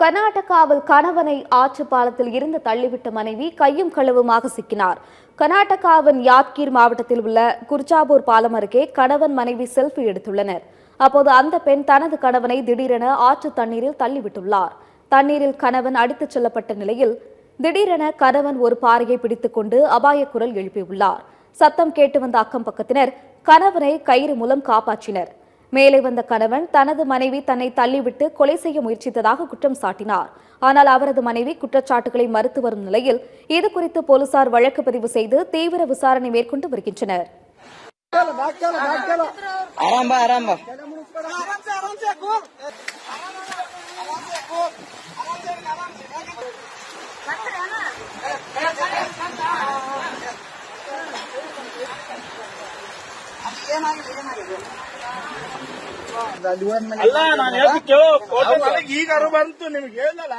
கர்நாடகாவில் கணவனை ஆற்று பாலத்தில் இருந்து தள்ளிவிட்ட மனைவி கையும் களவுமாக சிக்கினார். கர்நாடகாவின் யாத்கீர் மாவட்டத்தில் உள்ள குர்ஜாபூர் பாலம் அருகே கணவன் மனைவி செல்ஃபி எடுத்துள்ளனர். அப்போது அந்த பெண் தனது கணவனை திடீரென ஆற்று தண்ணீரில் தள்ளிவிட்டுள்ளார். தண்ணீரில் கணவன் அடித்துச் செல்லப்பட்ட நிலையில் திடீரென கணவன் ஒரு பாறையை பிடித்துக் கொண்டு அபாய குரல் எழுப்பியுள்ளார். சத்தம் கேட்டு வந்த அக்கம் பக்கத்தினர் கணவனை கயிறு மூலம் காப்பாற்றினர். மேலே வந்த கணவன் தனது மனைவி தன்னை தள்ளிவிட்டு கொலை செய்ய முயற்சித்ததாக குற்றம் சாட்டினார். ஆனால் அவரது மனைவி குற்றச்சாட்டுகளை மறுத்து வரும் நிலையில் இதுகுறித்து போலீசார் வழக்கு பதிவு செய்து தீவிர விசாரணை மேற்கொண்டு வருகின்றனர். ಅಲ್ಲ ನಾನು ಹೇಳ್ತಿದ್ದೆವು ಕೋಟೆ ಈಗ ಬಂತು ನಿಮ್ಗೆ ಹೇಳಲ್ಲ.